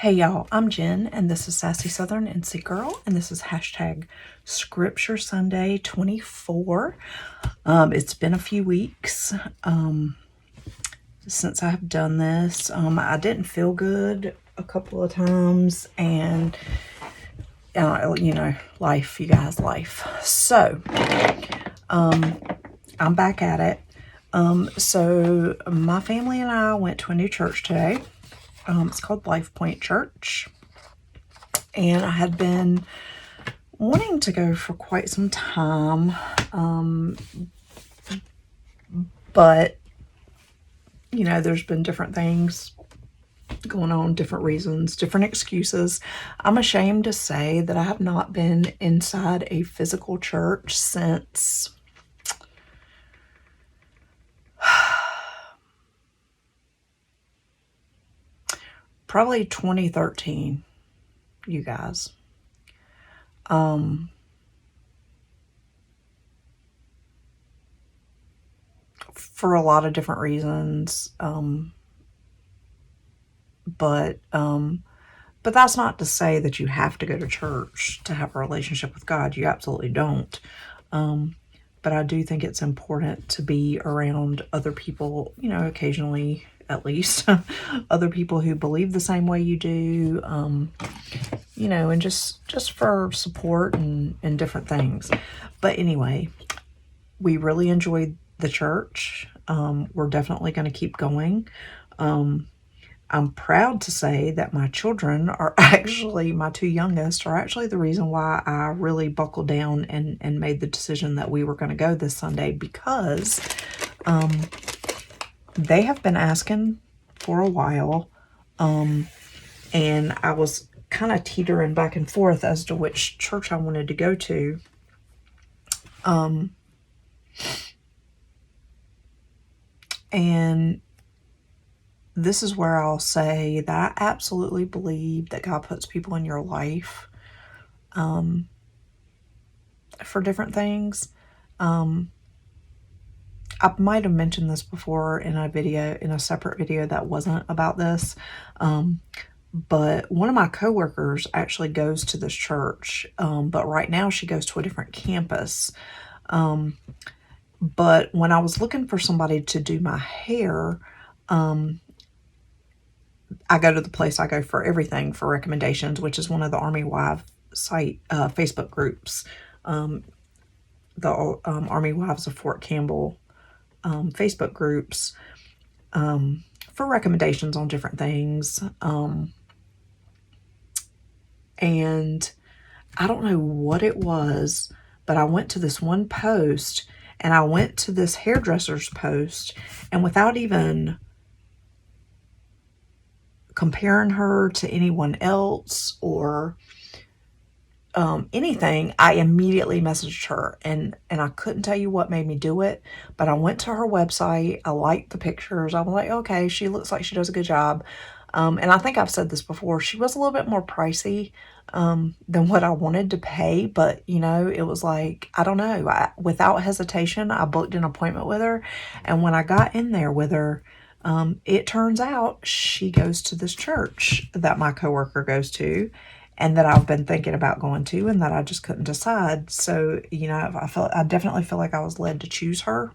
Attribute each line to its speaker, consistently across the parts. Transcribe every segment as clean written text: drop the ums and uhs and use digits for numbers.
Speaker 1: Hey y'all, I'm Jen and this is Sassy Southern NC Girl and this is hashtag Scripture Sunday 24. It's been a few weeks since I've done this. I didn't feel good a couple of times and life, you guys, life. So I'm back at it. So my family and I went to a new church today. It's called Life Point Church. And I had been wanting to go for quite some time. But, there's been different things going on, different reasons, different excuses. I'm ashamed to say that I have not been inside a physical church since probably 2013, you guys. For a lot of different reasons. But that's not to say that you have to go to church to have a relationship with God. You absolutely don't. But I do think it's important to be around other people, occasionally at least, other people who believe the same way you do, and just for support and different things. But anyway, we really enjoyed the church. We're definitely going to keep going. I'm proud to say that my children are actually, my two youngest are actually the reason why I really buckled down and made the decision that we were going to go this Sunday, because they have been asking for a while. And I was kind of teetering back and forth as to which church I wanted to go to. And this is where I'll say that I absolutely believe that God puts people in your life for different things. I might have mentioned this before in a separate video that wasn't about this. But one of my coworkers actually goes to this church, but right now she goes to a different campus. But when I was looking for somebody to do my hair, I go to the place I go for everything for recommendations, which is one of the Army Wives site Facebook groups, the Army Wives of Fort Campbell Facebook groups for recommendations on different things. And I don't know what it was, but I went to this one post and I went to this hairdresser's post, and without even comparing her to anyone else or anything, I immediately messaged her, and I couldn't tell you what made me do it, but I went to her website. I liked the pictures. I was like, okay, she looks like she does a good job. And I think I've said this before, she was a little bit more pricey than what I wanted to pay, but it was like, I don't know, without hesitation, I booked an appointment with her. And when I got in there with her, it turns out she goes to this church that my coworker goes to, and that I've been thinking about going to, and that I just couldn't decide. So, I definitely feel like I was led to choose her.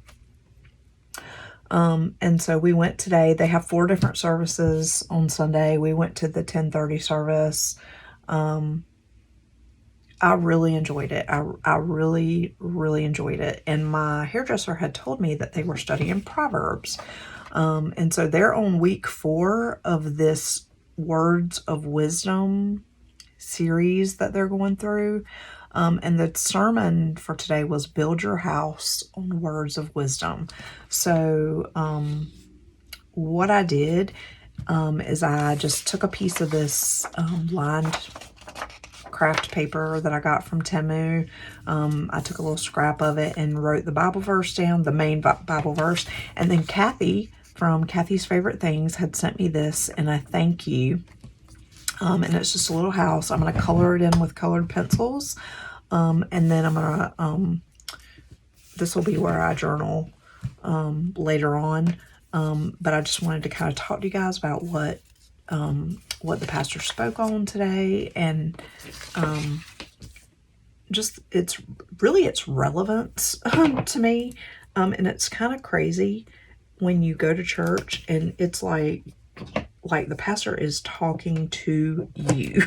Speaker 1: And so we went today. They have 4 different services on Sunday. We went to the 10:30 service. I really enjoyed it. I really, really enjoyed it. And my hairdresser had told me that they were studying Proverbs. And so they're on week 4 of this Words of Wisdom series that they're going through. And the sermon for today was Build Your House on Words of Wisdom. So what I did is I just took a piece of this lined craft paper that I got from Temu. I took a little scrap of it and wrote the Bible verse down, the main Bible verse. And then Kathy from Kathy's Favorite Things had sent me this, and I thank you. And it's just a little house. I'm going to color it in with colored pencils. And then I'm going to, this will be where I journal later on. But I just wanted to kind of talk to you guys about what what the pastor spoke on today, and just its relevance to me. And it's kind of crazy when you go to church and it's like the pastor is talking to you.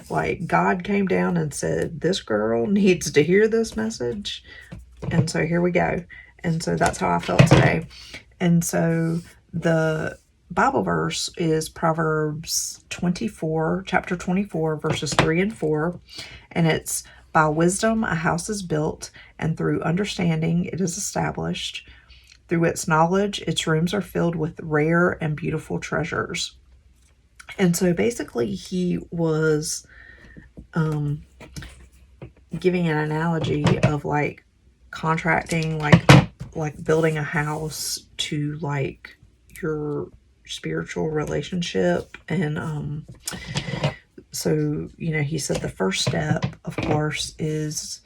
Speaker 1: like God came down and said, this girl needs to hear this message. And so here we go. And so that's how I felt today. And so the Bible verse is Proverbs 24, chapter 24, verses 3 and 4. And it's, by wisdom a house is built, and through understanding it is established. Through its knowledge, its rooms are filled with rare and beautiful treasures. And so basically he was giving an analogy of like contracting, like building a house to like your spiritual relationship. And so, you know, he said the first step, of course, is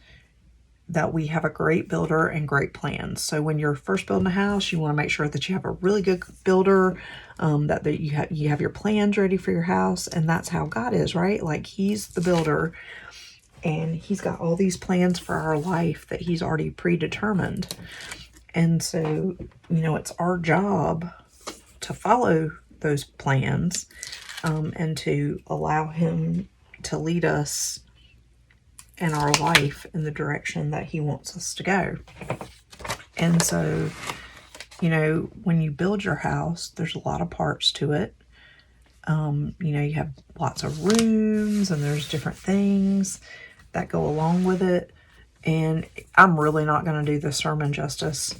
Speaker 1: that we have a great builder and great plans. So when you're first building a house, you want to make sure that you have a really good builder, that you have your plans ready for your house. And that's how God is, right? Like he's the builder, and he's got all these plans for our life that he's already predetermined. And so, you know, it's our job to follow those plans, and to allow him to lead us in our life in the direction that he wants us to go. And so, you know, when you build your house, there's a lot of parts to it. You know, you have lots of rooms and there's different things that go along with it. And I'm really not going to do the sermon justice,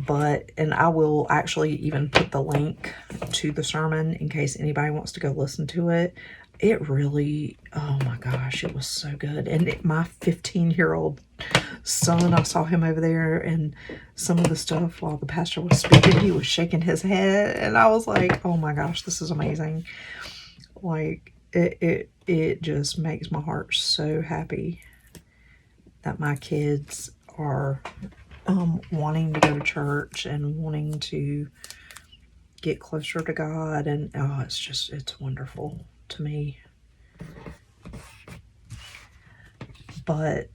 Speaker 1: and I will actually even put the link to the sermon in case anybody wants to go listen to it. It really, oh my gosh, it was so good. And my 15-year-old son, I saw him over there, and some of the stuff while the pastor was speaking, he was shaking his head, and I was like, oh my gosh, this is amazing. Like, it just makes my heart so happy that my kids are wanting to go to church and wanting to get closer to God. And oh, it's wonderful to me. But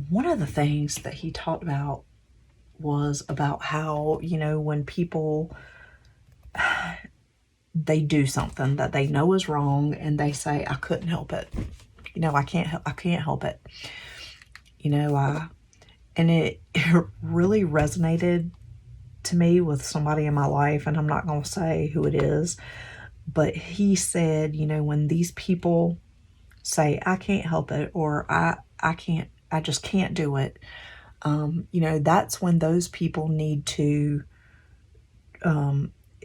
Speaker 1: one of the things that he talked about was about how, you know, when people they do something that they know is wrong and they say, I couldn't help it, you know, I can't help it, you know, and it really resonated to me with somebody in my life, and I'm not going to say who it is, but he said, you know, when these people say, I can't help it, or I just can't do it, you know, that's when those people need to,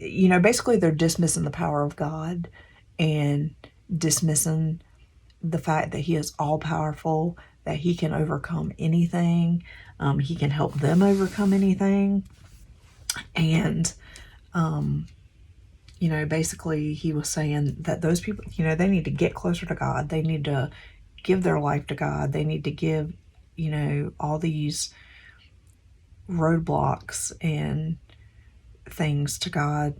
Speaker 1: you know, basically they're dismissing the power of God and dismissing the fact that he is all powerful, that he can overcome anything. He can help them overcome anything. And, you know, basically he was saying that those people, you know, they need to get closer to God. They need to give their life to God. They need to give, you know, all these roadblocks and things to God,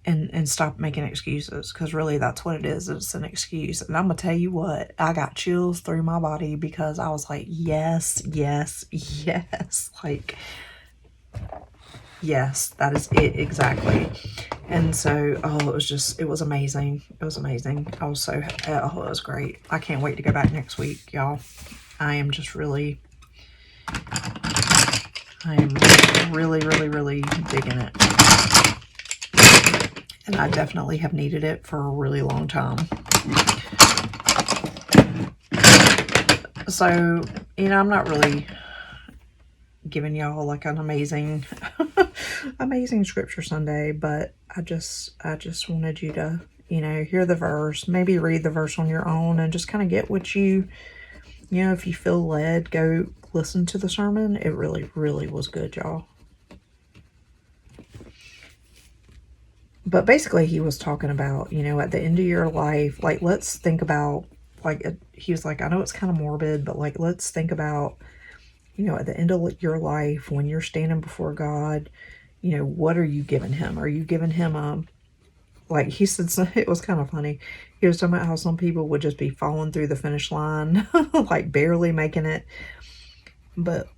Speaker 1: and stop making excuses, because really that's what it is. It's an excuse. And I'm gonna tell you what, I got chills through my body, because I was like, yes, yes, yes, like, yes, that is it exactly. And so, oh, it was amazing. It was amazing. I was so, oh, it was great. I can't wait to go back next week, y'all. I am really, really digging it. And I definitely have needed it for a really long time. So, you know, I'm not really giving y'all like an amazing scripture Sunday, but I just wanted you to, you know, hear the verse, maybe read the verse on your own, and just kind of get what you know, if you feel led, go listen to the sermon. It really, really was good, y'all. But basically he was talking about, you know, at the end of your life, like, let's think about, like, he was like, I know it's kind of morbid, but like, let's think about, you know, at the end of your life, when you're standing before God, you know, what are you giving him? Are you giving him like he said, it was kind of funny. He was talking about how some people would just be falling through the finish line, like barely making it. But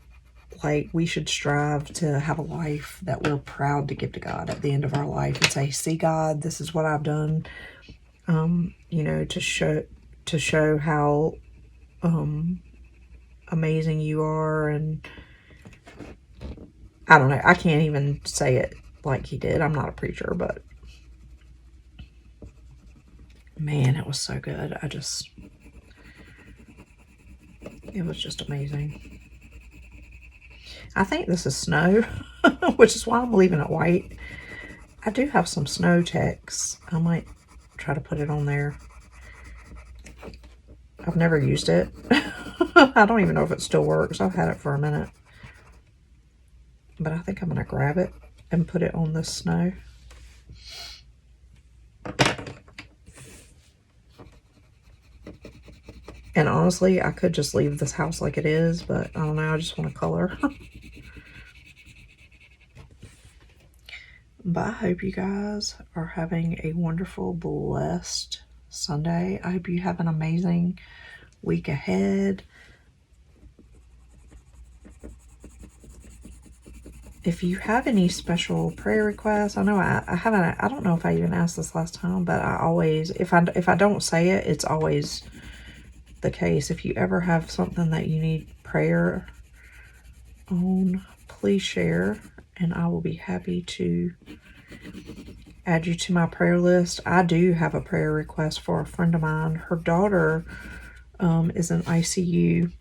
Speaker 1: like, we should strive to have a life that we're proud to give to God at the end of our life and say, see, God, this is what I've done, you know, to show how amazing you are. And I don't know, I can't even say it like he did. I'm not a preacher, but man, it was so good. It was just amazing. I think this is snow, which is why I'm leaving it white. I do have some snow text. I might try to put it on there. I've never used it. I don't even know if it still works. I've had it for a minute. But I think I'm going to grab it and put it on this snow. And honestly, I could just leave this house like it is, but I don't know, I just want to color. But I hope you guys are having a wonderful, blessed Sunday. I hope you have an amazing week ahead. If you have any special prayer requests, I know I don't know if I even asked this last time, but I always, if I don't say it, it's always the case. If you ever have something that you need prayer on, please share, and I will be happy to add you to my prayer list. I do have a prayer request for a friend of mine. Her daughter is in ICU.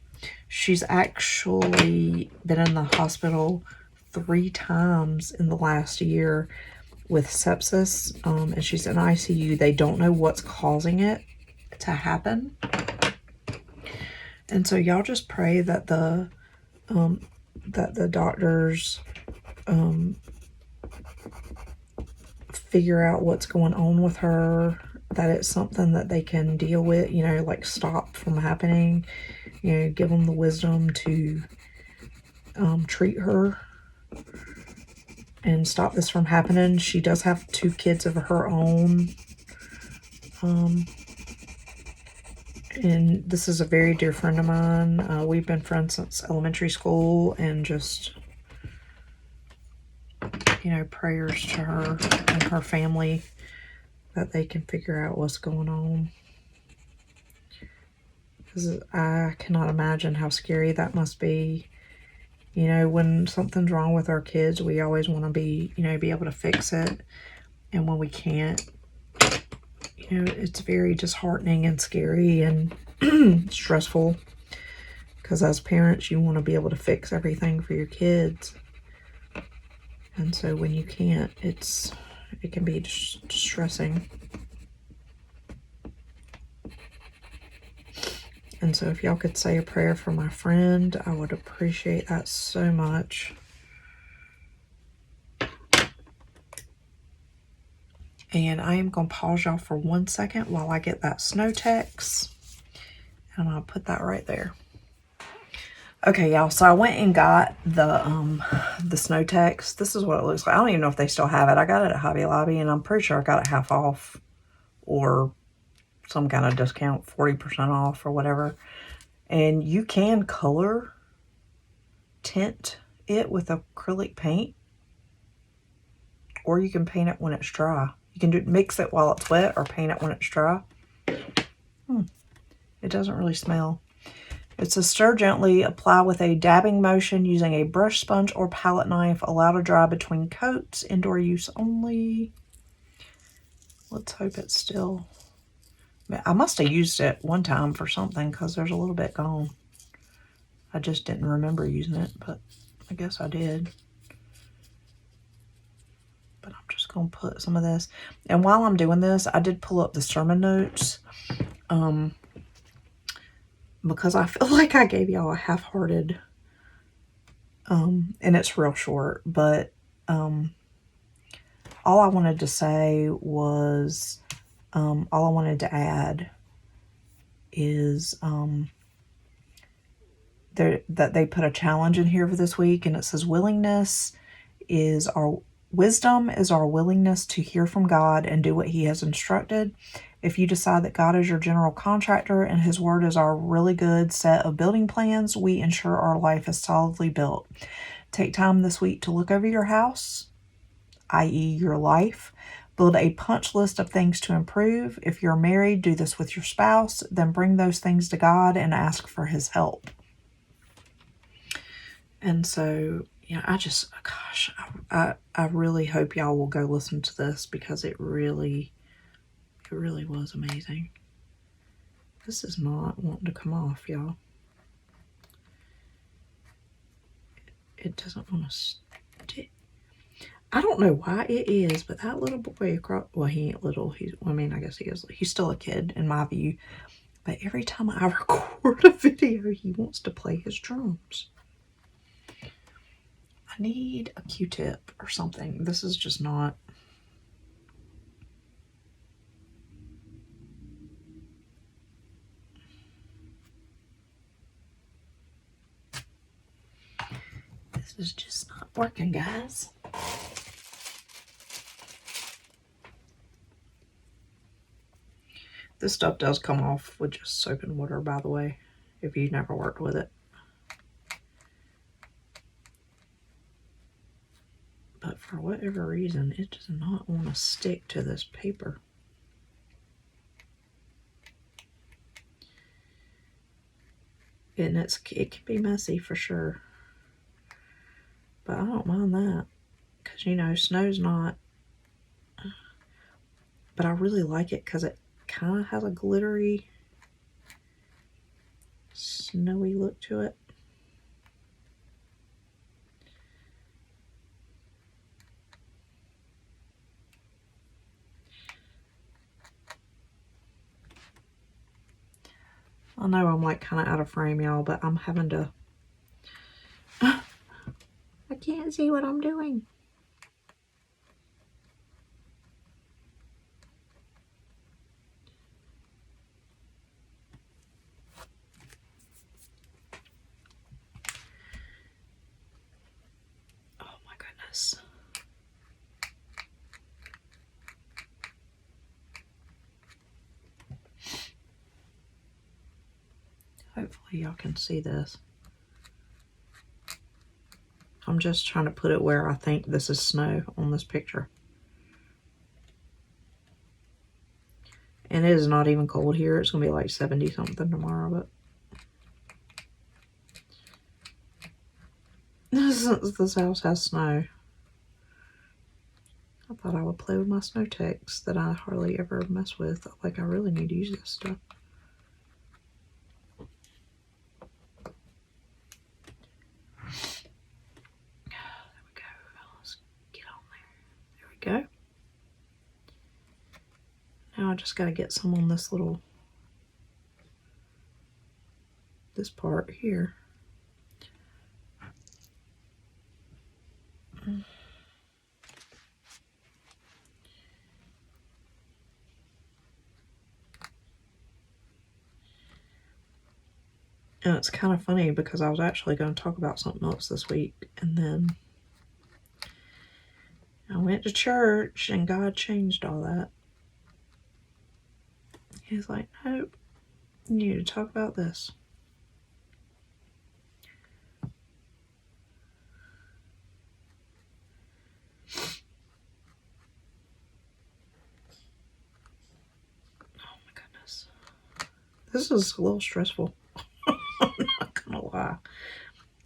Speaker 1: She's actually been in the hospital 3 times in the last year with sepsis, and she's in ICU. They don't know what's causing it to happen. And so y'all just pray that the doctors figure out what's going on with her, that it's something that they can deal with, you know, like stop from happening, you know, give them the wisdom to treat her and stop this from happening. She does have 2 kids of her own. And this is a very dear friend of mine. We've been friends since elementary school, and just, you know, prayers to her and her family that they can figure out what's going on. Because I cannot imagine how scary that must be. You know, when something's wrong with our kids, we always want to be, you know, be able to fix it. And when we can't, you know, it's very disheartening and scary and stressful. Because as parents, you want to be able to fix everything for your kids. And so when you can't, it can be distressing. And so if y'all could say a prayer for my friend, I would appreciate that so much. And I am going to pause y'all for 1 second while I get that snow text. And I'll put that right there. Okay, y'all, so I went and got the snow text. This is what it looks like. I don't even know if they still have it. I got it at Hobby Lobby, and I'm pretty sure I got it half off or some kind of discount, 40% off or whatever. And you can color tint it with acrylic paint, or you can paint it when it's dry. You can mix it while it's wet or paint it when it's dry. It doesn't really smell. It says stir gently, apply with a dabbing motion using a brush, sponge, or palette knife. Allow to dry between coats. Indoor use only. Let's hope it's still... I must have used it one time for something because there's a little bit gone. I just didn't remember using it, but I guess I did. But I'm just going to put some of this. And while I'm doing this, I did pull up the sermon notes. Because I feel like I gave y'all a half-hearted, and it's real short, but all I wanted to say was, all I wanted to add is that they put a challenge in here for this week, and it says willingness is our Wisdom is our willingness to hear from God and do what He has instructed. If you decide that God is your general contractor and His word is our really good set of building plans, we ensure our life is solidly built. Take time this week to look over your house, i.e. your life. Build a punch list of things to improve. If you're married, do this with your spouse. Then bring those things to God and ask for His help. And so, yeah, gosh, I really hope y'all will go listen to this because it really was amazing. This is not wanting to come off, y'all. It doesn't want to stick. I don't know why it is, but that little boy across, well, he ain't little. I guess he is. He's still a kid in my view. But every time I record a video, he wants to play his drums. I need a Q-tip or something. This is just not. This is just not working, guys. This stuff does come off with just soap and water, by the way, if you've never worked with it. But for whatever reason, it does not want to stick to this paper. And it can be messy for sure. But I don't mind that. Because, you know, snow's not. But I really like it because it kind of has a glittery, snowy look to it. I know I'm like kind of out of frame, y'all, but I'm having to. I can't see what I'm doing. Oh my goodness. Hopefully y'all can see this. I'm just trying to put it where I think this is snow on this picture. And it is not even cold here. It's going to be like 70 something tomorrow, but this house has snow. I thought I would play with my snow ticks that I hardly ever mess with. Like, I really need to use this stuff. There we go. Let's get on there. There we go. Now I just got to get some on this part here. And it's kind of funny because I was actually going to talk about something else this week, and then I went to church and God changed all that. He's like, nope, you need to talk about this. Oh my goodness. This is a little stressful. I'm not gonna lie.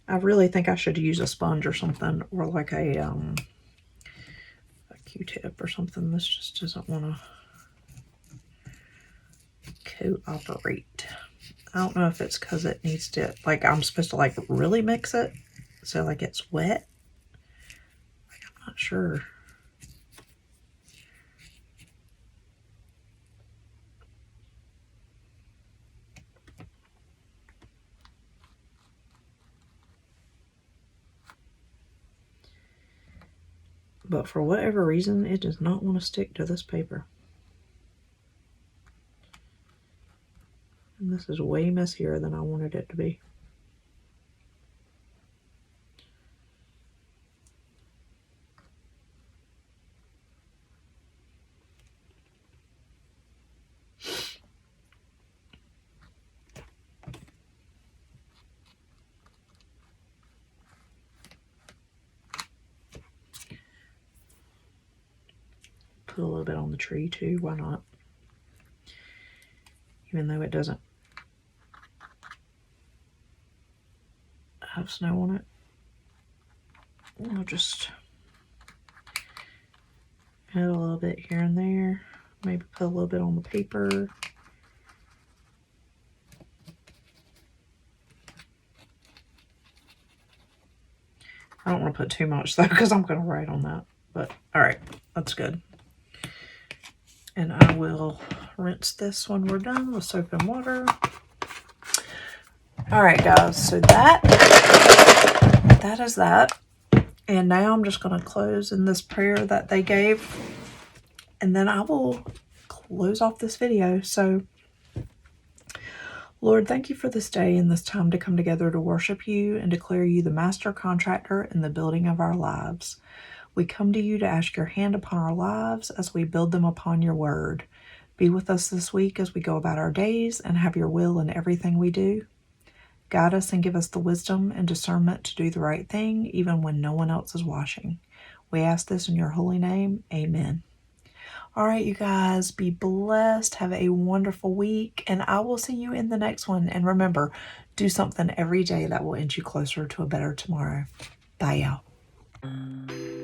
Speaker 1: I really think I should use a sponge or something, or like a Q-tip or something. This just doesn't want to cooperate. I don't know if it's because it needs to, like, I'm supposed to like really mix it so like it's wet. Like, I'm not sure. But for whatever reason, it does not want to stick to this paper. And this is way messier than I wanted it to be. put a little bit on the tree too. Why not? Even though it doesn't have snow on it. I'll just add a little bit here and there. Maybe put a little bit on the paper. I don't want to put too much though, because I'm going to write on that. But all right, that's good. And I will rinse this when we're done with soap and water. All right, guys, so that is that. And now I'm just going to close in this prayer that they gave, and then I will close off this video. So, Lord, thank you for this day and this time to come together to worship you and declare you the master contractor in the building of our lives. We come to you to ask your hand upon our lives as we build them upon your word. Be with us this week as we go about our days and have your will in everything we do. Guide us and give us the wisdom and discernment to do the right thing even when no one else is watching. We ask this in your holy name. Amen. All right, you guys, be blessed. Have a wonderful week, and I will see you in the next one. And remember, do something every day that will inch you closer to a better tomorrow. Bye, y'all.